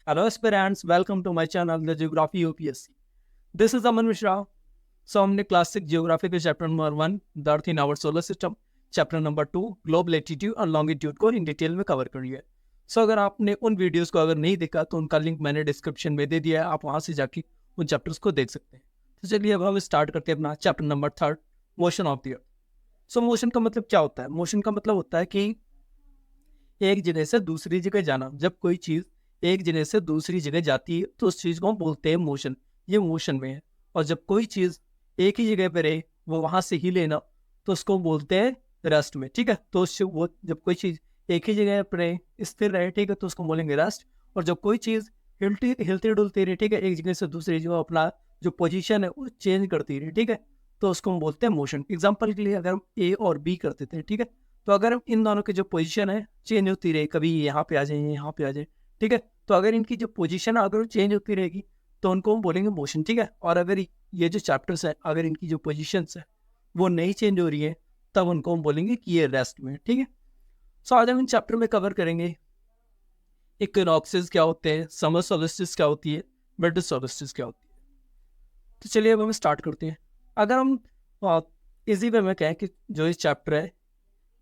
Hello aspirants, welcome to my channel The Geography UPSC. This is Aman Mishra. So हमने classic geography के chapter number 1 the earth in our solar system, chapter number 2 globe latitude और longitude को in detail में cover कर लिया है। सो अगर आपने उन वीडियोस को अगर नहीं देखा तो उनका लिंक मैंने डिस्क्रिप्शन में दे दिया है, आप वहां से जाके उन चैप्टर्स को देख सकते हैं। तो चलिए अब हम स्टार्ट करते हैं अपना chapter number 3, motion of the earth. So motion का मतलब क्या होता है? मोशन का मतलब होता है कि एक जगह से दूसरी जगह जाना। जब कोई चीज एक जगह से दूसरी जगह जाती है तो उस चीज को हम बोलते हैं मोशन। ये मोशन में है। और जब कोई चीज एक ही जगह पे रहे, वो वहां से ही लेना, तो उसको बोलते हैं रेस्ट में। ठीक है, तो वो जब कोई चीज एक ही जगह पर रहे, स्थिर रहे, ठीक है, तो उसको बोलेंगे रेस्ट। और जब कोई चीज हिलती हिलती डुलती रहे, ठीक है, एक जगह से दूसरी जगह अपना जो पोजीशन है वो चेंज करती रहे, ठीक है, तो उसको हम बोलते हैं मोशन। एग्जाम्पल के लिए अगर हम ए और बी करते थे, ठीक है, तो अगर हम इन दोनों की जो पोजीशन है चेंज होती रहे, कभी यहाँ पे आ जाए, यहाँ पे आ जाए, ठीक है, तो अगर इनकी जो पोजीशन है अगर चेंज होती रहेगी तो उनको हम बोलेंगे मोशन। ठीक है, और अगर ये जो चैप्टर्स है अगर इनकी जो पोजीशंस है वो नहीं चेंज हो रही है तब उनको हम बोलेंगे कि ये रेस्ट में। ठीक है, सो आज हम इन चैप्टर में कवर करेंगे इक्विनॉक्सेस क्या होते हैं, समर सोलिस्टिस क्या होती है, विंटर सोलिस्टिस क्या होती है। तो चलिए अब हम स्टार्ट करते हैं। अगर हम इजी वे में कहें कि जो इस चैप्टर है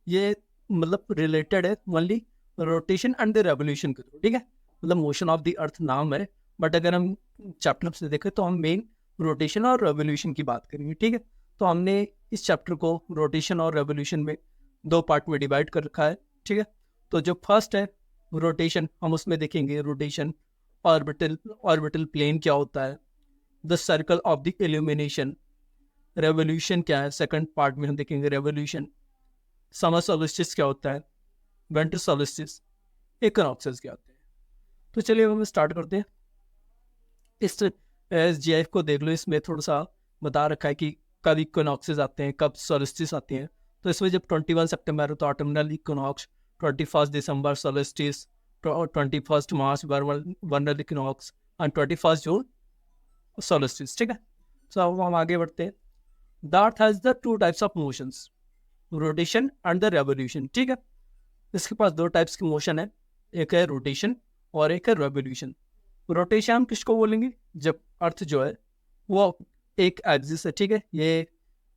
ये मतलब रिलेटेड है only rotation and the revolution के थ्रू। ठीक है, मतलब मोशन ऑफ द अर्थ नाम है, बट अगर हम चैप्टर से देखें तो हम मेन रोटेशन और रेवोल्यूशन की बात करेंगे। ठीक है, तो हमने इस चैप्टर को रोटेशन और रेवोल्यूशन में 2 पार्ट में डिवाइड कर रखा है। ठीक है, तो जो फर्स्ट है रोटेशन, हम उसमें देखेंगे रोटेशन, ऑर्बिटल ऑर्बिटल प्लेन क्या होता है, the circle of the illumination. Revolution क्या है, सेकंड पार्ट में हम देखेंगे रेवोल्यूशन। समर सोलिस्टिस क्या होता है, विंटर सोलिस्टिस, इक्विनॉक्सेस क्या होते हैं। तो चलिए हम स्टार्ट करते हैं। इस SGF को देख लो, इसमें थोड़ा सा बता रखा है कि कब इक्विनॉक्सेस आते हैं, कब सोलिस्टिस आते हैं। तो इसमें जब 21 सितंबर हो तो ऑटमनल इक्विनॉक्स, 21 दिसंबर solstice, 21 March vernal equinox and 21 June solstice. ठीक है, तो अब हम आगे बढ़ते हैं। The earth has the 2 types of motions, rotation and the revolution. ठीक है, इसके पास 2 टाइप्स की मोशन है, एक है रोटेशन और एक है रेवोल्यूशन। रोटेशन हम किसको बोलेंगे, जब अर्थ जो है वो एक एक्सिस है, ठीक है, ये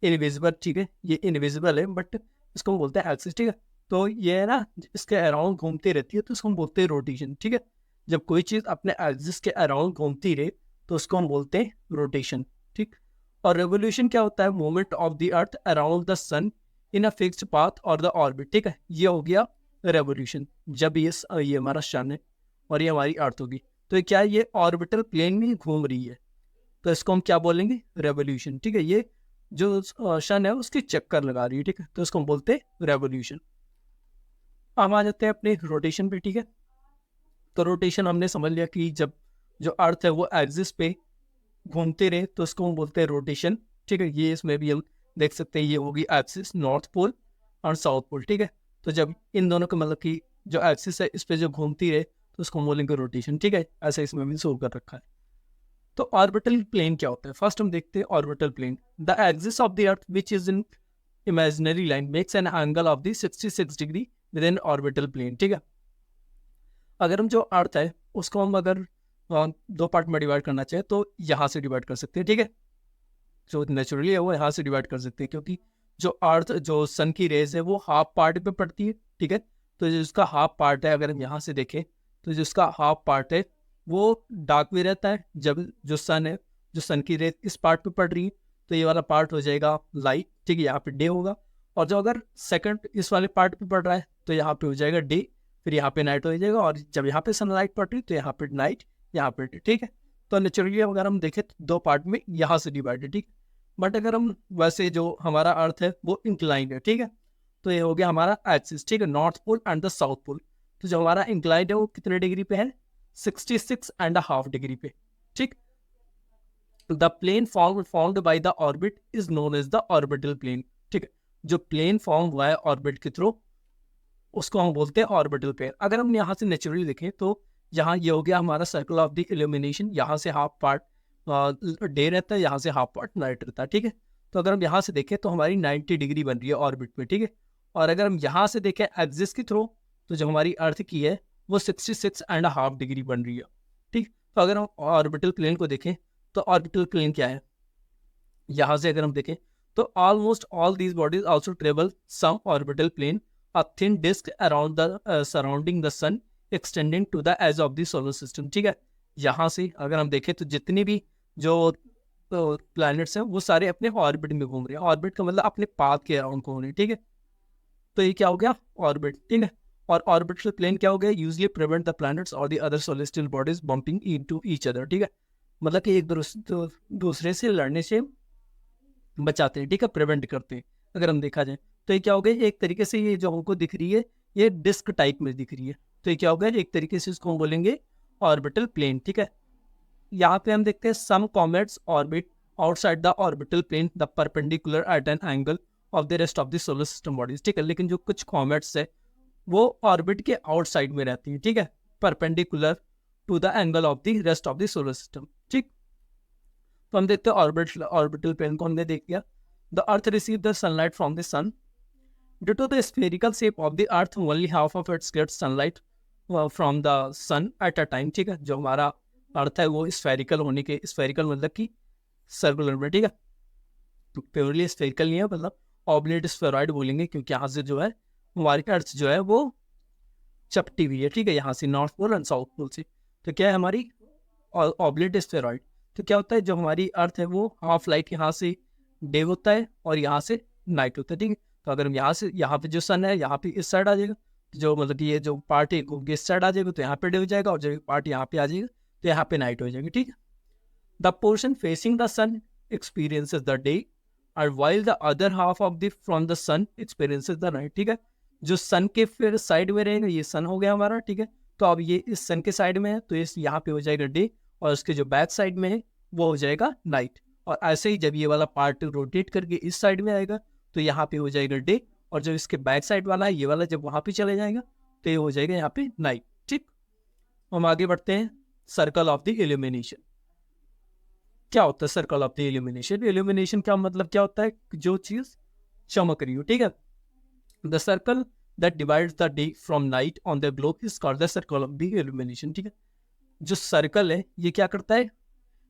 इनविजिबल, ठीक है, ये इनविजिबल है बट इसको हम बोलते हैं एक्सिस। ठीक है, तो ये है ना, इसके अराउंड घूमती रहती है तो इसको हम बोलते हैं रोटेशन। ठीक है, जब कोई चीज़ अपने एक्सिस के अराउंड घूमती रहे तो उसको हम बोलते हैं रोटेशन। ठीक, और रेवोल्यूशन क्या होता है, movement of the earth around the sun in a fixed path और द ऑर्बिट। ठीक है, ये हो गया रेवोल्यूशन। जब ये हमारा सन है और ये हमारी अर्थ होगी तो ये क्या है, ये ऑर्बिटल प्लेन में घूम रही है, तो इसको हम क्या बोलेंगे, रेवोल्यूशन। ठीक है, ये जो सन है उसकी चक्कर लगा रही है, ठीक है, तो इसको हम बोलते हैं रेवोल्यूशन। हम आ जाते हैं अपने रोटेशन पे। ठीक है, तो रोटेशन हमने समझ लिया कि जब जो अर्थ है वो एक्सिस पे घूमते रहे तो इसको हम बोलते हैं रोटेशन। ठीक है, ये इसमें भी हम देख सकते हैं, ये होगी एक्सिस, नॉर्थ पोल और साउथ पोल। ठीक है, तो जब इन दोनों का मतलब कि जो एक्सिस है इस पे जो घूमती रहे तो उसको हम बोलेंगे रोटेशन। ठीक है, ऐसा इसमें भी शो कर रखा है। तो ऑर्बिटल प्लेन क्या होता है, फर्स्ट हम देखते हैं orbital plane. The axis of the earth which is in imaginary line makes an angle of the 66 degree with in orbital plane. ठीक है, अगर हम जो अर्थ है उसको हम अगर 2 पार्ट में डिवाइड करना चाहे तो यहाँ से डिवाइड कर सकते हैं। ठीक है, जो नेचुरली है वो यहाँ से डिवाइड कर सकते हैं, क्योंकि जो अर्थ जो सन की रेज है वो हाफ पार्ट पे पड़ती है। ठीक है, तो जो इसका हाफ पार्ट है अगर हम यहाँ से देखें तो जो इसका हाफ पार्ट है वो डार्क भी रहता है, जब जो सन है, जो सन की रेज इस पार्ट पे पड़ रही है तो ये वाला पार्ट हो जाएगा लाइट। ठीक है, यहाँ पे डे होगा, और जो अगर सेकंड इस वाले पार्ट पे पड़ रहा है तो यहाँ पे हो जाएगा डे, फिर यहाँ पे नाइट हो जाएगा, और जब यहाँ पे सनलाइट पड़ रही है तो यहाँ पे नाइट, यहाँ पे डे। ठीक है, तो नेचुरली अगर हम देखें तो 2 पार्ट में यहाँ से डिवाइडेड। ठीक, बट अगर हम वैसे जो हमारा अर्थ है वो इंक्लाइंड है, ठीक है, तो ये हो गया हमारा एक्सिस। ठीक है, north pole and the south pole. तो जो हमारा इंक्लाइंड है वो कितने डिग्री पे है, 66.5 डिग्री पे। ठीक, the plane formed by the orbit is known as the orbital plane. ठीक है, जो प्लेन फॉर्म हुआ है ऑर्बिट के थ्रू उसको हम बोलते हैं ऑर्बिटल प्लेन। अगर हम यहाँ से नेचुरली देखें तो यहाँ ये हो गया हमारा सर्कल ऑफ द इल्यूमिनेशन, यहाँ से हाफ पार्ट डे रहता है, यहाँ से हाफ पार्ट नाइट रहता है। ठीक है, तो अगर हम यहाँ से देखें तो हमारी 90 डिग्री बन रही है ऑर्बिट में। ठीक है, और अगर हम यहाँ से देखें एक्सिस के थ्रू तो जो हमारी अर्थ की है वो 66.5 डिग्री बन रही है। ठीक। तो अगर हम ऑर्बिटल प्लेन को देखें तो ऑर्बिटल प्लेन क्या है, यहाँ से अगर हम देखें तो almost all these bodies also travel some orbital plane, a thin disc around the surrounding the sun extending to the edge of the solar system. ठीक है, यहाँ से अगर हम देखें तो जितनी भी जो प्लैनेट्स हैं वो सारे अपने ऑर्बिट में घूम रहे हैं। ऑर्बिट का मतलब अपने पाथ के अराउंड घूम रहे हैं। ठीक है, तो ये क्या हो गया, ऑर्बिट। ठीक है, और ऑर्बिटल प्लेन क्या हो गया, यूजली प्रिवेंट द प्लैनेट्स और the other celestial bodies bumping into each other. ठीक है, मतलब कि एक दूसरे से लड़ने से बचाते हैं। ठीक है, प्रिवेंट करते हैं अगर हम देखा जाए। तो ये क्या हो गया, एक तरीके से ये जो हमको दिख रही है ये डिस्क टाइप में दिख रही है। तो ये क्या हो गया, एक तरीके से इसको हम बोलेंगे ऑर्बिटल प्लेन। ठीक है, यहाँ पे हम देखते हैं some comets orbit outside the orbital plane the perpendicular at an angle of the rest of the solar system bodies. ठीक है, लेकिन जो कुछ कॉमेट्स है वो ऑर्बिट के आउटसाइड में रहती हैं। ठीक है, perpendicular to the angle of the rest of the solar system. ठीक, तो हम देखते हैं ऑर्बिटल प्लेन को हमने देख लिया। The earth receive the sunlight from the sun due to the spherical shape of the earth only half of its gets sunlight from the sun at a time. ठीक है, जो हमारा अर्थ है वो स्फेरिकल होने के, स्फेरिकल मतलब कि सर्कुलर में। ठीक है, प्योरली स्फेरिकल नहीं है, मतलब ऑब्लेट स्फेरॉइड बोलेंगे क्योंकि यहाँ से जो है हमारी अर्थ जो है वो चपटी हुई है। ठीक है, यहाँ से north pole and south pole से। तो क्या है हमारी ऑब्लेट स्फेरॉइड। तो क्या होता है, जो हमारी अर्थ है वो हाफ लाइट यहाँ से डे होता है और यहाँ से नाइट होता है। ठीक है, तो अगर हम यहाँ से, यहाँ पे जो सन है यहाँ पे इस साइड आ जाएगा, जो मतलब कि ये जो पार्ट है घूम के इस साइड आ जाएगा तो यहाँ पे डे हो जाएगा, और जो पार्ट यहाँ पे आ जाएगा तो यहाँ पे नाइट हो जाएगी। ठीक है, the portion facing the sun experiences the day और while the other half of the from the sun experiences the night. ठीक है, जो सन के फिर साइड में रहेगा, ये सन हो गया हमारा। ठीक है, तो अब ये इस सन के साइड में है तो इस यहाँ पे हो जाएगा डे, और उसके जो बैक साइड में है वो हो जाएगा नाइट। और ऐसे ही जब ये वाला पार्ट रोटेट करके इस साइड में आएगा तो यहाँ पे हो जाएगा डे, और जो इसके बैक साइड वाला है ये वाला जब वहाँ पे चले जाएगा तो ये हो जाएगा यहाँ पे नाइट। ठीक, हम आगे बढ़ते हैं। सर्कल ऑफ द इल्यूमिनेशन क्या होता है, circle of the illumination. Illumination क्या मतलब क्या होता है, जो चीज चमक रही हो। ठीक है, the circle that divides the day from night on the globe is called the circle of the illumination. ठीक है, जो सर्कल है ये क्या करता है,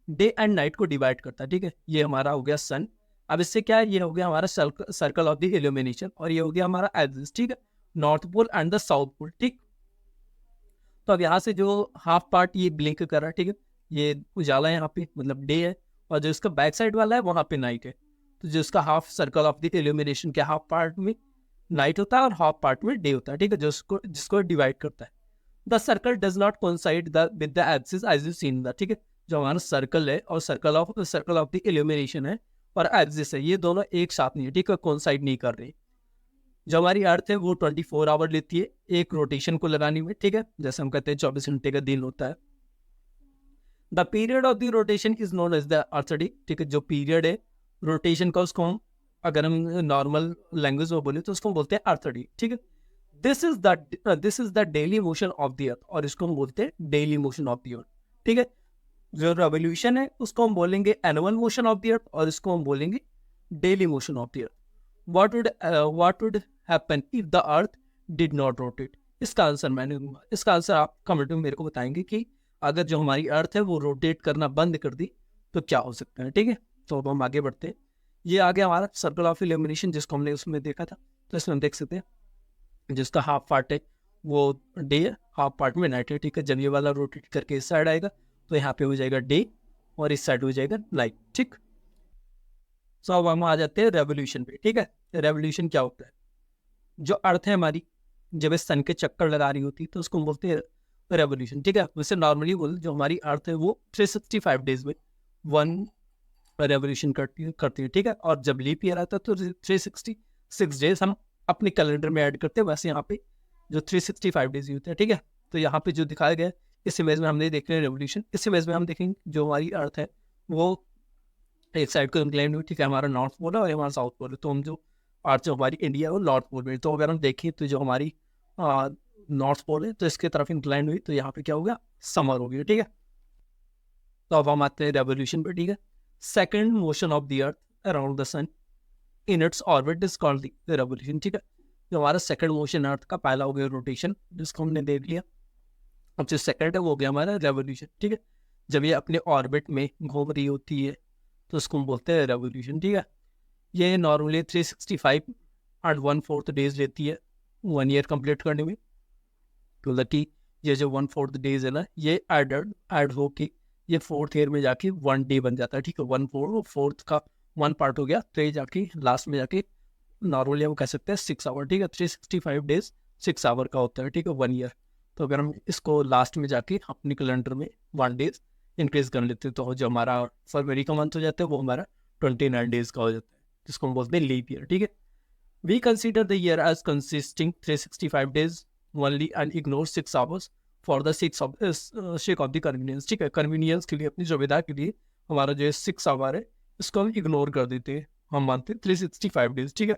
डे एंड नाइट को डिवाइड करता है। ठीक है, ये हमारा हो गया सन। अब इससे क्या है, ये हो गया हमारा सर्कल ऑफ द इल्यूमिनेशन, और ये हो गया हमारा एक्सिस। ठीक है, north pole and the south pole. ठीक, तो अब यहाँ से जो हाफ पार्ट ये ब्लिंक कर रहा है, ठीक है, ये उजाला है यहाँ पे मतलब डे है, और जो इसका बैक साइड वाला है वहाँ पे नाइट है। तो जो इसका half circle of the illumination के हाफ पार्ट में नाइट होता है और हाफ पार्ट में डे होता है। ठीक है, जो जिसको डिवाइड करता है। The circle does not coincide the with the axis as you seen the. ठीक है, जो हमारा सर्कल है और सर्कल ऑफ द इल्यूमिनेशन है और एक्सिस है, ये दोनों एक साथ नहीं है। ठीक है, कोइंसाइड नहीं कर रही। जो हमारी अर्थ है वो 24 आवर लेती है एक रोटेशन को लगाने में। ठीक है, जैसे हम कहते हैं 24 घंटे का दिन होता है। The period of the rotation is known as the earth day. ठीक है, जो पीरियड है रोटेशन का उसको हम, अगर हम नॉर्मल लैंग्वेज में बोले तो उसको हम बोलते हैं अर्थ डे। ठीक है, this is the daily motion of the अर्थ, और इसको हम बोलते हैं daily motion of the earth. ठीक है, जो रेवोल्यूशन है उसको हम बोलेंगे एनुअल मोशन ऑफ द अर्थ, और इसको हम बोलेंगे daily motion of the earth. what would happen if the earth did not rotate? इसका आंसर मैंने दूंगा। इसका आंसर आप कमेंट में मेरे को बताएंगे कि अगर जो हमारी अर्थ है वो रोटेट करना बंद कर दी तो क्या हो सकता है। ठीक है, तो अब हम आगे बढ़ते हैं। ये आ गया हमारा सर्कल ऑफ इल्यूमिनेशन जिसको हमने उसमें देखा था। तो इसमें हम देख सकते हैं जिसका हाफ पार्ट है वो डे है, हाफ पार्ट में नाइट है। ठीक है, जब ये वाला रोटेट करके इस साइड आएगा तो यहाँ पे हो जाएगा डे और इस साइड हो जाएगा नाइट। ठीक, सो अब हम आ जाते हैं रेवोल्यूशन पे। ठीक है, रेवोल्यूशन क्या होता है, जो अर्थ है हमारी जब इस सन के चक्कर लगा रही होती है तो उसको हम बोलते हैं रेवोल्यूशन। ठीक है, वैसे नॉर्मली बोल जो हमारी अर्थ है वो 365 डेज में वन रेवोल्यूशन करती है। ठीक है, और जब लीप ईयर आता है तो 366 डेज हम अपने कैलेंडर में ऐड करते हैं। वैसे यहाँ पे जो 365 डेज होते हैं। ठीक है, तो यहाँ पे जो दिखाया गया है इस इमेज में हमने देख रहे हैं रेवोल्यूशन। इस इमेज में हम देखेंगे जो हमारी अर्थ है वो एक साइड को इंक्लाइन हुई। ठीक है, हमारा नॉर्थ पोल है और हमारा साउथ पोल है। तो हम जो अर्थ जो हमारी इंडिया है वो नॉर्थ पोल में। तो अगर हम देखें तो जो हमारी नॉर्थ पोल है तो इसके तरफ इंक्लाइन हुई तो यहाँ पे क्या हो गया, समर हो गया। ठीक है, तो अब हम आते हैं रेवोल्यूशन पे। ठीक है, second motion of the earth around the sun in its orbit is called the revolution. ठीक है, जो हमारा सेकंड मोशन अर्थ का पहला हो गया रोटेशन जिसको हमने देख लिया, अब जो सेकंड है वो हो गया हमारा रेवोल्यूशन, ठीक है। जब ये अपने ऑर्बिट में घूम रही होती है तो उसको हम बोलते हैं रेवोल्यूशन, ठीक है। ये नॉर्मली 365 and 1/4 डेज लेती है 1 ईयर कंप्लीट करने में। तो कि ये जो 1/4 डेज है ना, ये ऐड हो के ये 4th ईयर में जाके 1 डे बन जाता है, ठीक है। 1/4 का 1 पार्ट हो गया, तो ये जाके लास्ट में जाके नॉर्मली हम कह सकते हैं 6 आवर, ठीक है। 365 डेज 6 आवर का होता है, ठीक है, 1 ईयर। तो अगर हम इसको लास्ट में जाके अपने कैलेंडर में 1 डेज इंक्रीज कर लेते हैं तो जो हमारा फरवरी का मंथ हो जाता है वो हमारा 29 डेज का हो जाता है, जिसको हम बोलते हैं लीप ईयर, ठीक है। We consider the year as consisting 365 days only and ignore 6 hours for the sake of the convenience, ठीक है। कन्वीनियंस के लिए, अपनी सुविधा के लिए हमारा जो 6 आवर है इसको हम इग्नोर कर देते हैं, हम मानते हैं 365 डेज, ठीक है।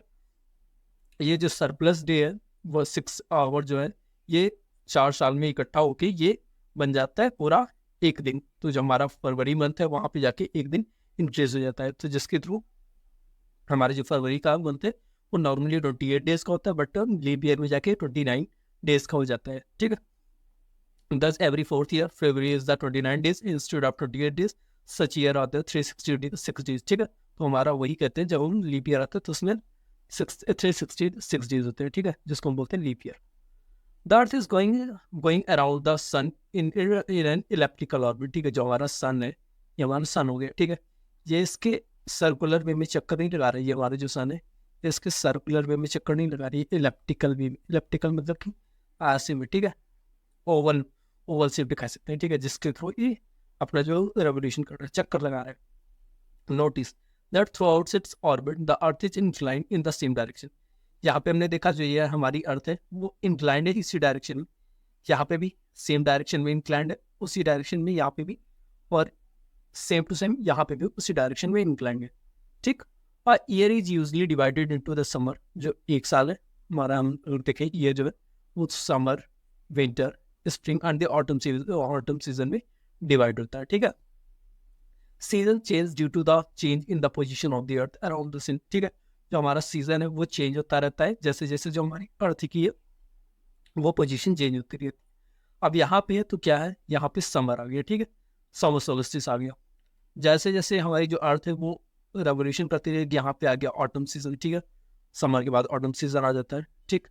ये जो सरप्लस डे है वो 6 आवर जो है ये 4 साल में इकट्ठा होके ये बन जाता है पूरा एक दिन। तो जो हमारा फरवरी मंथ है वहाँ पे जाके एक दिन इंक्रीज हो जाता है, तो जिसके थ्रू हमारे जो फरवरी का मंथ है वो नॉर्मली 28 डेज का होता है, बट लीप ईयर में जाके 29 डेज का हो जाता है, ठीक है। Thus, every 4th year, February is the 29 days instead of 28 days. Such year आते हैं 366 days, ठीक है। तो हमारा वही कहते हैं, जब हम लीप ईयर आता है तो उसमें 366 डेज होते हैं, ठीक है, जिसको हम बोलते हैं leap year. The earth is going around the sun in an elliptical orbit, ठीक है। जो हमारा सन है, ये हमारा सन हो गया, ठीक है। ये इसके सर्कुलर वे में चक्कर नहीं लगा रही है, ये हमारा जो सन है इसके सर्कुलर वे में चक्कर नहीं लगा रही है, इलेप्टिकल वे में। इलेप्टिकल मतलब कि ऐसे में, ठीक है, ओवल ओवल शेप दिखा सकते हैं, ठीक है, जिसके थ्रू ये अपना जो रेवोल्यूशन कर रहा है, चक्कर लगा रहा है। Notice that through out its orbit the earth is inclined in the same direction. यहाँ पे हमने देखा जो ये हमारी अर्थ है वो इंक्लाइंड है इसी डायरेक्शन में, यहाँ पे भी सेम डायरेक्शन में इंक्लाइंड है, उसी डायरेक्शन में यहाँ पे भी, और सेम टू सेम यहाँ पे भी उसी डायरेक्शन में इंक्लाइंड है, ठीक। और year is usually divided into the summer, जो एक साल है हमारा, हम देखें ईयर जो है वो summer, winter, spring and the autumn season में डिवाइड होता है, ठीक है। Season change due to the change in the position of the earth around the sun, ठीक है। जो हमारा सीजन है वो चेंज होता रहता है जैसे जैसे जो हमारी अर्थ की है वो पोजीशन चेंज होती रहती है। अब यहाँ पे है तो क्या है, यहाँ पे समर आ गया, ठीक है, समर सोल्स्टिस आ गया। जैसे जैसे हमारी जो अर्थ है वो रेवोल्यूशन करती रहेगी, यहाँ पे आ गया ऑटम सीजन, ठीक है। समर के बाद ऑटम सीजन आ जाता है, ठीक।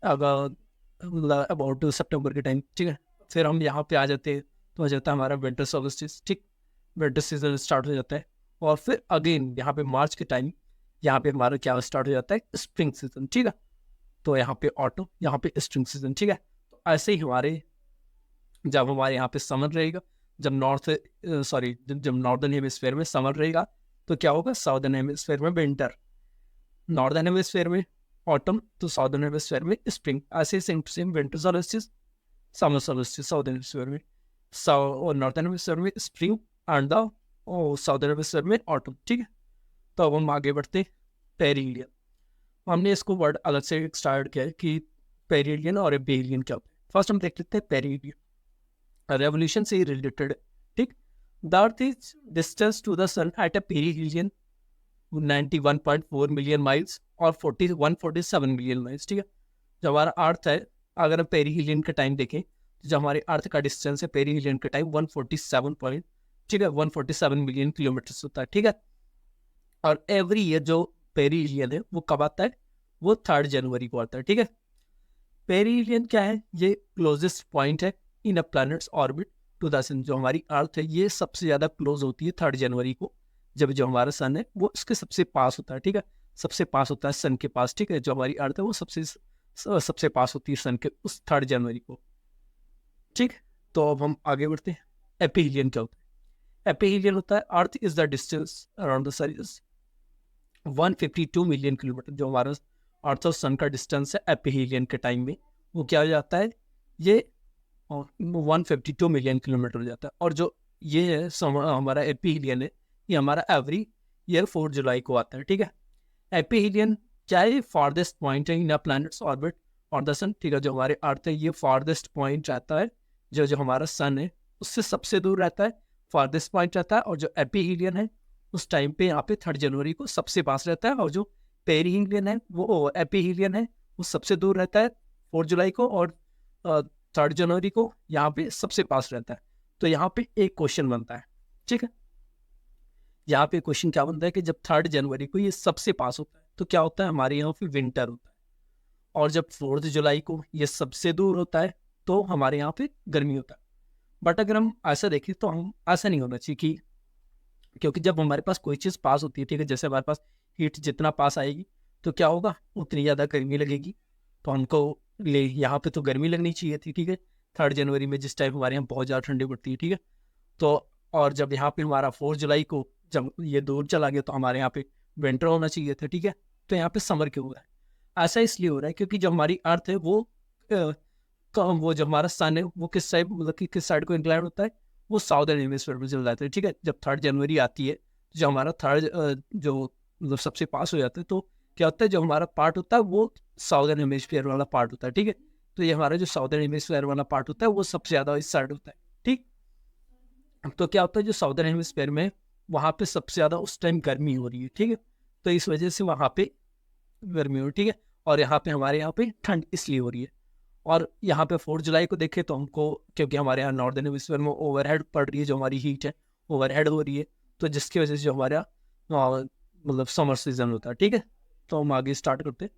अगर अबाउट सितंबर के टाइम, ठीक है, फिर हम यहाँ पे आ जाते हैं तो आ जाता है हमारा विंटर सोल्स्टिस, ठीक। विंटर सीजन स्टार्ट हो जाता है, और फिर अगेन यहाँ पे मार्च के टाइम यहाँ पे हमारा क्या स्टार्ट हो जाता है, स्प्रिंग सीजन, ठीक है। तो यहाँ पे ऑटम, यहाँ पे स्प्रिंग सीजन, ठीक है। तो ऐसे ही हमारे जब हमारे यहाँ पे समर रहेगा, जब जब नॉर्दर्न हेमिस्फेयर में समर रहेगा तो क्या होगा, साउदर्न हेमिस्फेयर में विंटर, नॉर्दर्न हेमिस्फेयर में ऑटम, तो साउदर्न हेमिस्फेयर में स्प्रिंग। ऐसे same to same winter solstice, summer solstice southern hemisphere में, और नॉर्दर्न हेमिस्फेयर में spring and the southern hemisphere में ऑटम, ठीक है। तो अब हम आगे बढ़ते पेरिडियन। हमने इसको वर्ड अलग से स्टार्ट किया है कि पेरिडियन और एपेरिडियन क्या होता है। फर्स्ट हम देख लेते हैं पेरिडियन, रेवोल्यूशन से ही रिलेटेड, ठीक। The earth is distance to the sun at a perihelion 91.4 million miles और 147 मिलियन माइल्स, ठीक है। जो हमारा अर्थ है, अगर हम पेरिहिलियन का टाइम देखें तो जो हमारे अर्थ का डिस्टेंस है पेरिहिलियन का टाइम 147 पॉइंट, ठीक है, 147 मिलियन किलोमीटर होता है, ठीक है। और एवरी ईयर जो पेरिहिलियन है वो कब आता है, वो 3 जनवरी को आता है, ठीक है। पेरिहिलियन क्या है, ये क्लोजेस्ट पॉइंट है इन अ प्लैनेट्स ऑर्बिट टू द सन। जो हमारी अर्थ है ये सबसे ज़्यादा क्लोज होती है 3 जनवरी को, जब जो हमारा सन है वो इसके सबसे पास होता है, ठीक है, सबसे पास होता है सन के पास, ठीक है। जो हमारी अर्थ है वो सबसे पास होती है सन के उस 3 जनवरी को, ठीक। तो अब हम आगे बढ़ते हैं, एपिहिलियन क्या होता है। एपिहिलियन होता है earth is the distance around the sun is 152 million kilometre. जो हमारा अर्थ और सन का डिस्टेंस है एपिहिलियन के टाइम में वो क्या हो जाता है, ये 152 मिलियन किलोमीटर हो जाता है। और जो ये है हमारा एपिहिलियन है, ये हमारा एवरी ईयर 4 जुलाई को आता है, ठीक है। एपिहिलियन क्या है, फारदेस्ट पॉइंट है इन अ प्लैनेट्स ऑर्बिट और द सन, ठीक है। जो हमारे अर्थ है ये फारदेस्ट पॉइंट रहता है, जो हमारा सन है उससे सबसे दूर रहता है, फारदेस्ट पॉइंट रहता है। और जो एपिहिलियन है उस टाइम पे यहाँ पे 3 जनवरी को सबसे पास रहता है, और जो पेरिहिलियन है वो एपिहिलियन है वो सबसे दूर रहता है 4 जुलाई को, और 3 जनवरी को यहाँ पे सबसे पास रहता है। तो यहाँ पे एक क्वेश्चन बनता है, ठीक है। यहाँ पे क्वेश्चन क्या बनता है कि जब 3 जनवरी को ये सबसे पास होता है तो क्या होता है, हमारे यहाँ पे विंटर होता है। और जब 4 जुलाई को ये सबसे दूर होता है तो हमारे यहाँ पे गर्मी होता है। बट अगर हम ऐसा देखें तो हम ऐसा नहीं होना चाहिए कि, क्योंकि जब हमारे पास कोई चीज़ पास होती है, ठीक है, जैसे हमारे पास हीट जितना पास आएगी तो क्या होगा, उतनी ज़्यादा गर्मी लगेगी। तो हमको ले यहाँ पे तो गर्मी लगनी चाहिए थी, ठीक है, 3 जनवरी में जिस टाइम हमारे यहाँ बहुत ज़्यादा ठंडी पड़ती है, ठीक है। तो और जब यहाँ पे हमारा 4 जुलाई को जब ये दूर चला गया तो हमारे यहाँ पे विंटर होना चाहिए था, ठीक है। तो यहाँ पे समर क्यों हो रहा है? ऐसा इसलिए हो रहा है क्योंकि जो हमारी अर्थ है वो जो हमारा सन है वो किस साइड, मतलब कि किस साइड को इंक्लाइन होता है, वो साउदर्न हेमिस्फीयर में चल जाता है, ठीक है। जब 3 जनवरी आती है तो जो हमारा जो मतलब सबसे पास हो जाता है तो क्या होता है, जो हमारा पार्ट होता है वो साउदर्न हेमिस्फीयर वाला पार्ट होता है, ठीक है। तो ये हमारा जो साउदर्न हेमिस्फीयर वाला पार्ट होता है वो सबसे ज़्यादा इस साइड होता है, ठीक। तो क्या होता है, जो साउदर्न हेमिस्फीयर में वहाँ पे सबसे ज़्यादा उस टाइम गर्मी हो रही है, ठीक है। तो इस वजह से वहाँ पे गर्मी हो रही है, ठीक है। और यहाँ पे हमारे यहाँ पे ठंड इसलिए हो रही है। और यहाँ पे 4 जुलाई को देखें तो हमको, क्योंकि हमारे यहाँ नॉर्दर्न हेमिस्फीयर में ओवरहेड पड़ रही है, जो हमारी हीट है ओवरहेड हो रही है, तो जिसकी वजह से जो हमारा मतलब समर सीजन होता है, ठीक है। तो हम आगे स्टार्ट करते हैं।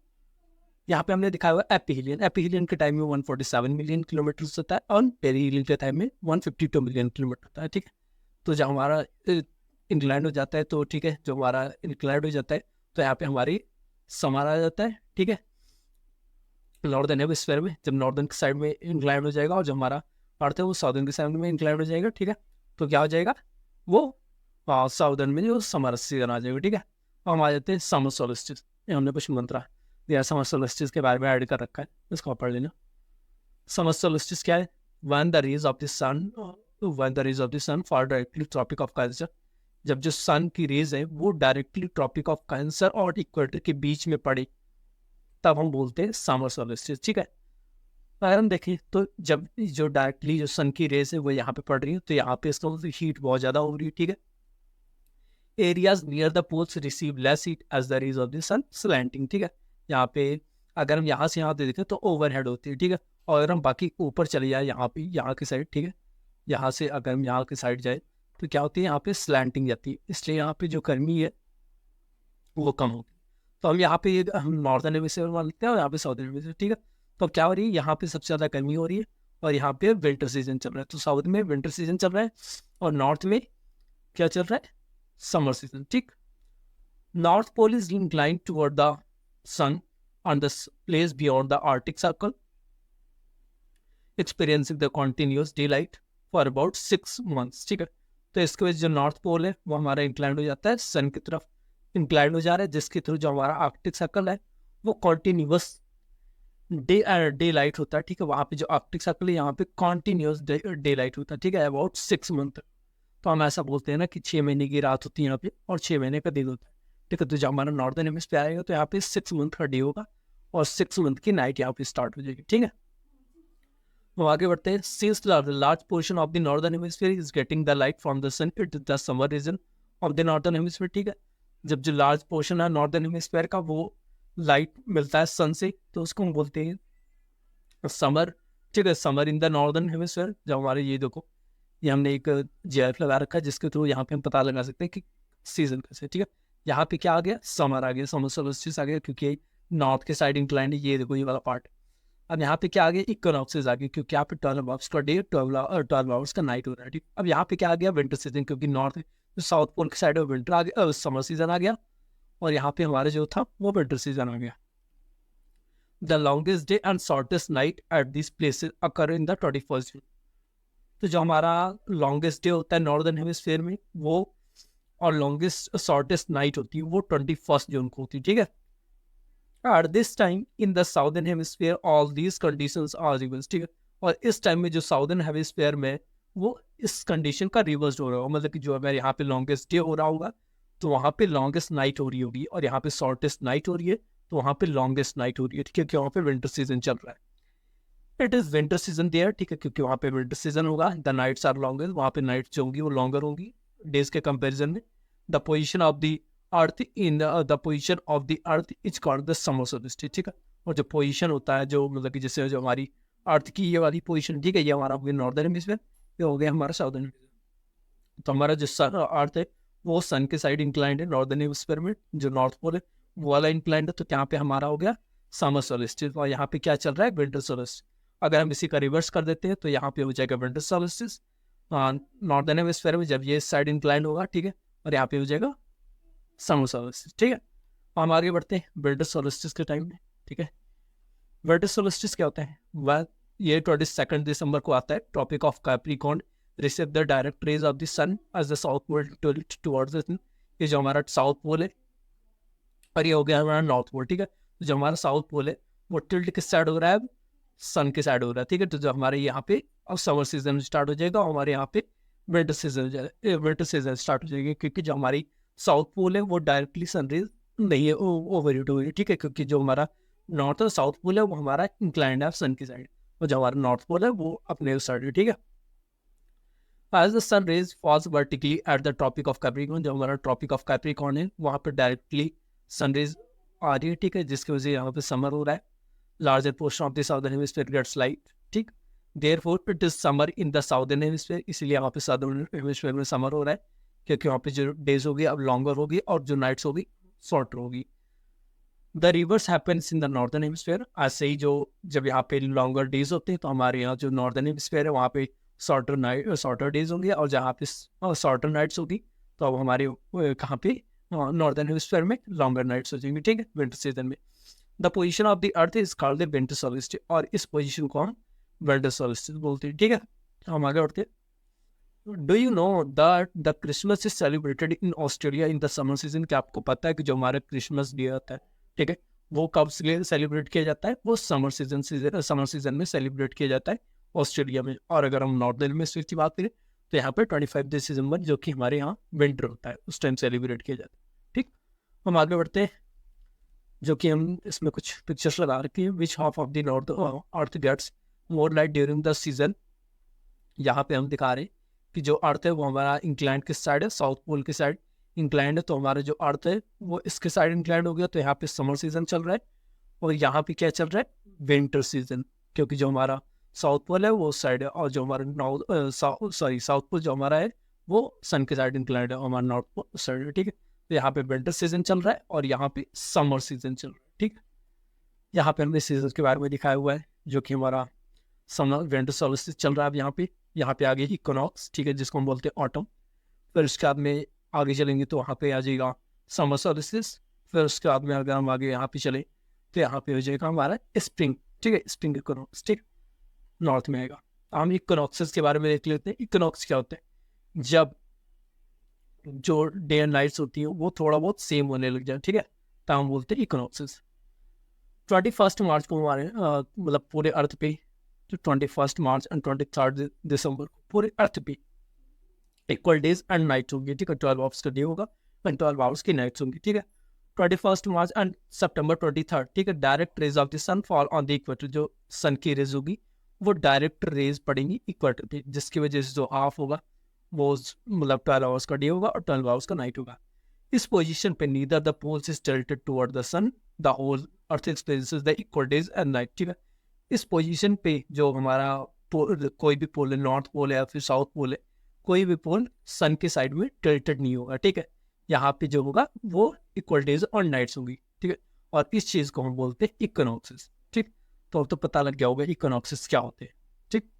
यहाँ पे हमने दिखाया हुआ एपीहिलियन के टाइम में 147 मिलियन किलोमीटर होता है और पेरीहिलियन के टाइम में 152 मिलियन किलोमीटर होता है, ठीक है। तो जब हमारा इंक्लाइंड हो जाता है तो ठीक है, जो हमारा इंक्लाइंड हो जाता है तो यहाँ पे हमारी समर आ जाता है, ठीक है, नॉर्दर्न हेमिस्फीयर में। जब नॉर्दर्न की साइड में इंक्लाइंड हो जाएगा और जो हमारा अर्थ है वो साउदर्न की साइड में इंक्लाइंड हो जाएगा, ठीक है। तो क्या हो जाएगा, वो साउदर्न में जो समर सीजन आ जाएगा, ठीक है। और हम आ जाते हैं समर सोलिस्टिस। ये हमने कुछ मंत्रा या समर सोलिस्टिस के बारे में ऐड कर रखा है, इसको पढ़ लेना। समर सोलिस्टिस क्या है? When the rays of the sun for directly Tropic of Cancer. जब जो सन की रेज है वो डायरेक्टली ट्रॉपिक ऑफ कैंसर और इक्वेटर के बीच में पड़े तब हम बोलते हैं समर सोलिस्टिस, ठीक है। अगर हम देखें तो जब जो डायरेक्टली जो सन की रेज है वो यहाँ पे पड़ रही है तो यहाँ पे इसका हीट बहुत ज़्यादा हो रही है, ठीक है। Areas near the poles receive less heat as the rays of the sun slanting, ठीक है। यहाँ पे अगर हम यहाँ से यहाँ पे देखें तो ओवरहेड होती है, ठीक है। और अगर हम बाकी ऊपर चले जाए यहाँ पे, यहाँ की साइड, ठीक है, यहाँ से अगर हम यहाँ की साइड जाए तो क्या होती है, यहाँ पे स्लैंटिंग जाती है, इसलिए यहाँ पे जो गर्मी है वो कम होगी। तो हम यहाँ पे हम नॉर्दर्न हेमिस्फीयर मानते हैं और यहाँ पे साउदर्न हेमिस्फीयर, ठीक है। तो अब क्या हो रही है, यहाँ पे सबसे ज़्यादा गर्मी हो रही है और यहाँ पे विंटर सीजन चल रहा है। तो साउथ में विंटर सीजन चल रहा है और नॉर्थ में क्या चल रहा है, समर सीजन, ठीक। North pole is inclined toward the sun on the place beyond the Arctic Circle, experiencing the continuous daylight for about 6 months, ठीक है। तो इसके वजह जो नॉर्थ पोल है वो हमारा इंक्लाइंड हो जाता है सन की तरफ, इंक्लाइंड हो जा रहा है, जिसके थ्रू जो हमारा आर्कटिक सर्कल है वो कॉन्टिन्यूस डे लाइट होता है, ठीक है। वहाँ पे जो आर्कटिक सर्कल है यहाँ पे कॉन्टिन्यूस डे लाइट होता है, ठीक है, अबाउट 6 months। तो हम ऐसा बोलते हैं ना कि 6 महीने की रात होती है यहाँ पे और 6 महीने का दिन होता है, ठीक है। तो जब हमारा नॉर्दर्न हेमिस्फीयर आएगा तो यहाँ पे 6 month का डे होगा और 6 month की नाइट यहाँ पे स्टार्ट हो जाएगी, ठीक है। तो आगे बढ़ते हैं। Since large portion of the northern hemisphere is getting the light from the sun, it is the summer region of the northern hemisphere, ठीक है। जब जो लार्ज पोर्शन है नॉर्दर्न हेमिस्फीयर का वो लाइट मिलता है सन से तो उसको हम बोलते हैं समर, ठीक है, summer in the northern hemisphere. जब हमारे ये देखो, ये हमने एक GIF लगा रखा है जिसके थ्रू यहाँ पे हम पता लगा सकते हैं कि सीजन कैसे, ठीक है। यहाँ पे क्या आ गया, समर आ गया, समर सोल्स्टिस आ गया, क्योंकि नॉर्थ के साइड इंक्लाइंड है, ये देखो ये वाला पार्ट। अब यहाँ पे क्या आ गया, इक्विनॉक्सेस आ गया, क्योंकि यहाँ पे 12 आवर्स का डे 12 आवर्स का नाइट हो रहा है, ठीक। अब यहाँ पे क्या आ गया, विंटर सीजन, क्योंकि नॉर्थ जो साउथ पोल की साइड है विंटर आ गया, समर सीजन आ गया और यहाँ पे हमारा जो था वो विंटर सीजन आ गया। The longest day and shortest night at this places occur in the 21st जून। तो जो हमारा लॉन्गेस्ट डे होता है नॉर्दर्न हेमिस्फीयर में वो, और लॉन्गेस्ट शॉर्टेस्ट नाइट होती है वो 21 जून को होती है, ठीक है। At this time in the southern hemisphere all these conditions are reversed, ठीक है। और इस टाइम में जो साउदर्न हेमिस्फीयर में वो इस कंडीशन का रिवर्स हो रहा होगा, मतलब कि जो हमारे यहाँ पे लॉन्गेस्ट डे हो रहा होगा तो वहाँ पे लॉन्गेस्ट नाइट हो रही होगी, और यहाँ पे शॉर्टेस्ट नाइट हो रही है तो वहाँ पे लॉन्गेस्ट नाइट हो रही है, ठीक है, क्योंकि वहाँ पे विंटर सीजन चल रहा है। It is winter season there, ठीक है, क्योंकि वहाँ पे विंटर सीजन होगा। द नाइट्स आर लॉन्गर, वहाँ पे नाइट्स जो होंगी वो लॉन्गर होंगी डेज के कंपेरिजन में। The position of the earth in the position of the earth is called the summer solstice, ठीक है। और जो पोजिशन होता है, जो मतलब कि जैसे जो हमारी अर्थ की ये वाली पोजीशन, ठीक है, ये हमारा हो गया नॉर्दर्न हेमिस्फीयर, ये हो गया हमारा साउदर्न हेमिस्फीयर। तो हमारा जो अर्थ है वो सन के साइड इंक्लाइंड है नॉर्दर्न हेमिस्फीयर में, जो नॉर्थ पोल है वो वाला इंक्लाइंड है, तो यहाँ पे हमारा हो गया समर सोलिस्टिस, और यहाँ पे क्या चल रहा है, विंटर सोलिस्टिस। अगर हम इसी का रिवर्स कर देते हैं तो यहाँ पे हो जाएगा विंटर सोलिस्टिस नॉर्दर्न हेमिस्फीयर में, जब ये साइड इंक्लाइंड होगा, ठीक है, और यहाँ पे हो जाएगा समर सोलिस्टिस, ठीक है। हम आगे बढ़ते हैं विंटर सोलिस्टिस के टाइम में, ठीक है। विंटर सोलिस्टिस क्या होता है, वह ये 22 दिसंबर को आता है। Tropic of Capricorn receive the direct rays of the sun as the south pole tilt towards the sun. ये जो हमारा साउथ पोल है और ये हो गया हमारा नॉर्थ पोल, ठीक है। तो जो हमारा साउथ पोल है वो टिल्ट किस साइड हो रहा है, सन के साइड हो रहा है, ठीक है। तो जो हमारे यहाँ पे अब समर सीजन स्टार्ट हो जाएगा और हमारे यहाँ पे विंटर सीजन स्टार्ट हो जाएगी, क्योंकि जो हमारी साउथ पोल है वो डायरेक्टली सनरेज नहीं है ओवर हिट होगी, ठीक है, क्योंकि जो हमारा नॉर्थ और साउथ पोल है वो हमारा इंक्लाइंड है सन की साइड, और जो हमारा नॉर्थ पोल है वो अपने साइड है, ठीक है। As the sun rays falls vertically at the Tropic of Capricorn, जो हमारा ट्रॉपिक ऑफ कैप्रिकॉर्न है वहाँ पे डायरेक्टली सन रेज आ रही है, ठीक है, जिसकी वजह से यहाँ पे समर हो रहा है। Larger portion of the southern hemisphere gets light, ठीक, therefore it is summer in the southern hemisphere, इसलिए यहाँ पे साउदर्न हेमिस्फीयर में समर हो रहा है, क्योंकि वहाँ पे जो डेज होगी अब लॉन्गर होगी और जो नाइट्स होगी शॉर्टर होगी। The reverse happens in the northern hemisphere, ऐसे ही जो जब यहाँ पे लॉन्गर डेज होते हैं तो हमारे यहाँ जो नॉर्दर्न हेमिस्फीयर है वहाँ पे शॉर्टर डेज होंगे, और जहाँ पे शॉर्टर नाइट्स होगी तो अब हमारे कहाँ पे नॉर्दर्न हेमिस्फीयर में लॉन्गर नाइट्स हो जाएंगी, ठीक है, विंटर सीजन में। The position of the earth is called the winter solstice, और इस पोजिशन को हम विंटर सोलिस्टिस बोलते हैं, ठीक है। हम आगे बढ़ते हैं। Do you know that the Christmas is celebrated in Australia in the summer season? क्या आपको पता है कि जो हमारा क्रिसमस डे आता है, ठीक है, वो कब सेलिब्रेट किया जाता है, वो समर सीजन में सेलिब्रेट किया जाता है ऑस्ट्रेलिया में। और अगर हम नॉर्दर्न में की बात करें तो यहाँ पे 25 दिसंबर, जो कि हमारे यहाँ विंटर होता है, उस टाइम सेलिब्रेट किया जाता है, ठीक। हम आगे बढ़ते हैं, जो कि हम इसमें कुछ पिक्चर्स लगा रखी है। Which half of the north earth gets more light during the season? यहाँ पे हम दिखा रहे हैं कि जो अर्थ है वो हमारा इंक्लाइंड किस साइड है, साउथ पोल की साइड इंक्लाइंड है, तो हमारा जो अर्थ है वो इसके साइड इंक्लाइंड हो गया, तो यहाँ पे समर सीजन चल रहा है, और यहाँ पे क्या चल रहा है, विंटर सीजन, क्योंकि जो हमारा साउथ पोल है वो उस साइड है, और जो हमारा साउथ पोल जो हमारा है वो सन के साइड इंक्लाइंड है, और हमारा नॉर्थ पोल उस साइड है, ठीक है। तो यहाँ पे विंटर सीजन चल रहा है और यहाँ पे समर सीजन चल रहा है, ठीक है। यहाँ पे हमने सीजन के बारे में दिखाया हुआ है, जो कि हमारा समर विंटर सोल्स्टिस चल रहा है। अब यहाँ पे आगे इक्विनॉक्स, ठीक है, जिसको हम बोलते हैं ऑटम। फिर उसके बाद में आगे चलेंगे तो वहाँ पे आ जाएगा समर सोल्स्टिस। फिर उसके बाद में अगर हम आगे यहाँ पे चले तो यहाँ पे हो जाएगा हमारा स्प्रिंग, ठीक है, स्प्रिंग इक्विनॉक्स, ठीक, नॉर्थ में आएगा। हम इक्विनॉक्सेस के बारे में देख लेते हैं। इक्विनॉक्स क्या होते हैं, जब जो डे एंड नाइट्स होती है वो थोड़ा बहुत सेम होने लग जाए, ठीक है, तो हम बोलते हैं इक्विनॉक्सेस। 21 मार्च को हमारे मतलब पूरे अर्थ पे, तो 21 मार्च एंड 23 दिसंबर को पूरे अर्थ पे इक्वल डेज एंड नाइट होंगे, ठीक है, 12 आवर्स का डे होगा एंड 12 आवर्स की नाइट्स होंगी, ठीक है। 21 मार्च एंड सितंबर 23, ठीक है, direct rays of the sun fall on the equator, जो सन की रेज होगी वो डायरेक्ट रेज पड़ेंगी इक्वेटर पे, जिसकी वजह से जो हाफ होगा वो मतलब 12 आवर्स का डे होगा और 12 आवर्स का नाइट होगा। इस पोजीशन पे neither the poles is tilted toward the sun, the whole earth experiences the equal days and night, ठीक है। इस पोजीशन पे जो हमारा कोई भी पोल है, नॉर्थ पोल है या फिर साउथ पोल है, कोई भी पोल सन के साइड में टिल्टेड नहीं होगा, ठीक है। यहाँ पे जो होगा वो इक्वल डेज और नाइट्स होगी, ठीक है, और इस चीज को हम बोलते हैं इक्विनॉक्सेस, ठीक। तो अब तो पता लग गया होगा इक्विनॉक्सेस क्या होते हैं, ठीक।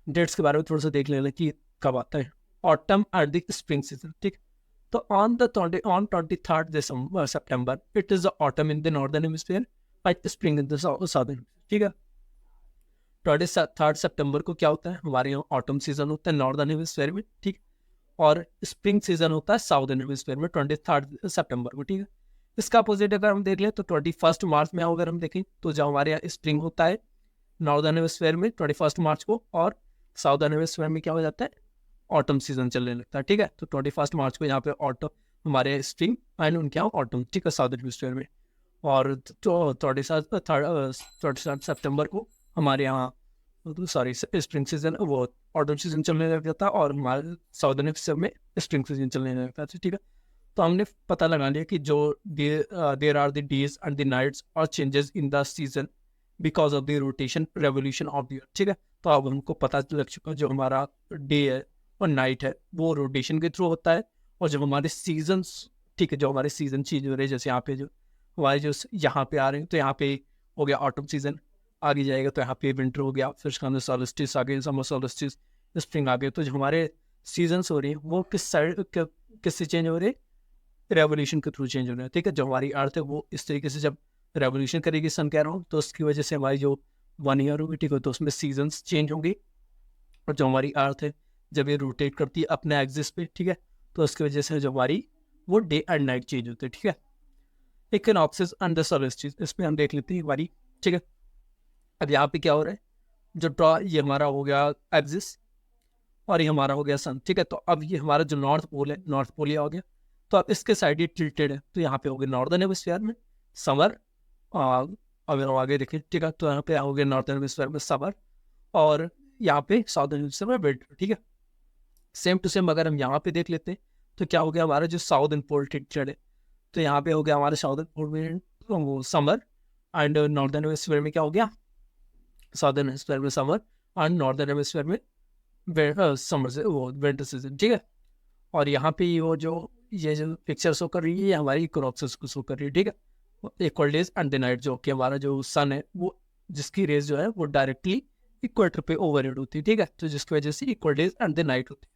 डेट्स के बारे में थोड़ा सा देख लेना कि कब आता है। Autumn and the spring season, ठीक। तो on 23 September it is the autumn in the northern hemisphere and spring in the southern, ठीक है। 23 सितंबर को क्या होता है, हमारे यहाँ ऑटम सीजन होता है नॉर्दर्न हेमिस्फीयर में, ठीक, और स्प्रिंग सीजन होता है साउदर्न हेमिस्फीयर में 23 सितंबर को, ठीक है। इसका अपोजिट अगर हम देख लें तो 21 मार्च में अगर हम देखें तो जो हमारे यहाँ स्प्रिंग होता है नॉर्दर्न हेमिस्फीयर में 21 मार्च को, और साउदर्न हेमिस्फीयर में क्या हो जाता है, ऑटम सीजन चलने लगता है, ठीक है। तो 21 मार्च को यहाँ पे ऑटम हमारे स्प्रिंग एंड उनके यहाँ ऑटम, ठीक है, साउदर्न हेमिस्फीयर में। और 27 सितंबर को हमारे यहाँ सॉरी स्प्रिंग सीजन वो ऑटम सीजन चलने लग जाता है, और हमारे साउदर्न हेमिस्फीयर में स्प्रिंग सीजन चलने लगता है, ठीक है। तो हमने पता लगा लिया कि जो there are the days and the nights और changes in the season because of the rotation revolution of the earth, ठीक है। तो अब हमको पता लग चुका जो हमारा डे है और नाइट है वो रोटेशन के थ्रू होता है, और जब हमारे सीजन्स, ठीक है, जो हमारे सीजन चेंज हो रहे हैं, जैसे यहाँ पे जो हमारे जो यहाँ पे आ रहे हैं, तो यहाँ पे हो गया ऑटम सीजन, आगे जाएगा तो यहाँ पे विंटर हो गया, फिर उसके अंदर सॉल्स्टिस आ गए, समर सॉल्स्टिस, स्प्रिंग आ गए। तो जो हमारे सीजन्स हो रहे हैं वो किस साइड किससे चेंज हो रहे हैं, रेवोल्यूशन के थ्रू चेंज हो रहे हैं, ठीक है। जो हमारी अर्थ है वो इस तरीके से जब रेवोल्यूशन करेगी सन कह रहा हूँ, तो उसकी वजह से हमारी जो 1 ईयर होगी, ठीक है, तो उसमें सीजन्स चेंज होंगे। और जो हमारी अर्थ है जब ये रोटेट करती है अपने एक्सिस पे, ठीक है, तो उसकी वजह से जो हमारी वो डे एंड नाइट चेंज होते हैं, ठीक है। इक्विनॉक्सेस एंड द सोल्स्टिस, इसमें हम देख लेते हैं एक बारी, ठीक है। अब यहाँ पे क्या हो रहा है, जो ड्रॉ ये हमारा हो गया एक्सिस और ये हमारा हो गया सन, ठीक है। तो अब ये हमारा जो नॉर्थ पोल है, नॉर्थ पोल ये हो गया, तो अब इसके साइड ये टिल्टेड है, तो यहाँ पे हो गया नॉर्दर्न हेमिस्फीयर में समर। अगर हम आगे देखें, ठीक है, तो यहाँ पे हो गया नॉर्दर्न हेमिस्फीयर में समर, और यहाँ पे साउदर्न हेमिस्फीयर में विंटर, ठीक है। सेम टू सेम अगर हम यहाँ पे देख लेते हैं तो क्या हो गया, हमारा जो साउदर्न पोल टिल्टेड है, तो यहाँ पे हो गया हमारे साउदर्न पोल में वो समर, एंड नॉर्दर्न हेमिस्फीयर में क्या हो गया, साउदर्न हेमिस्फीयर में समर, एंड नॉर्दर्न हेमिस्फीयर में समर से वो विंटर सीजन, ठीक है। और यहाँ पे वो जो ये जो पिक्चर शो कर रही है, ये हमारी इक्विनॉक्सेस को शो कर रही है, ठीक है। Equal days and the night, जो कि हमारा जो सन है वो जिसकी रेज जो है वो डायरेक्टली इक्वेटर पे ओवरहेड होती है, ठीक है, तो जिसकी वजह से equal days and the night होती है।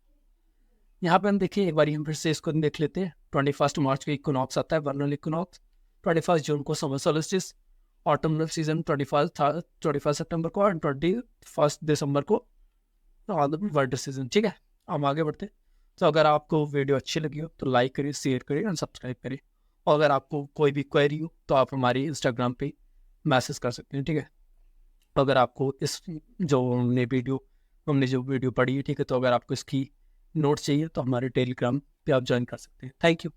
यहाँ पे हम देखिए एक बार हम फिर से इसको देख लेते हैं। 21 मार्च को इक्विनॉक्स आता है, वर्नल इक्विनॉक्स। 21 जून को समर सोल्स्टिस, ऑटमनल सीजन 21 सितंबर को, और 21 दिसंबर को विंटर सीजन, ठीक है। हम आगे बढ़ते हैं। तो अगर आपको वीडियो अच्छी लगी हो तो लाइक करिए, शेयर करिए और सब्सक्राइब करिए। और अगर आपको कोई भी क्वेरी हो तो आप हमारी इंस्टाग्राम पे मैसेज कर सकते हैं, ठीक है। अगर आपको इस जो हमने जो वीडियो पढ़ी है, ठीक है, तो अगर आपको इसकी नोट्स चाहिए तो हमारे टेलीग्राम पे आप ज्वाइन कर सकते हैं। Thank you.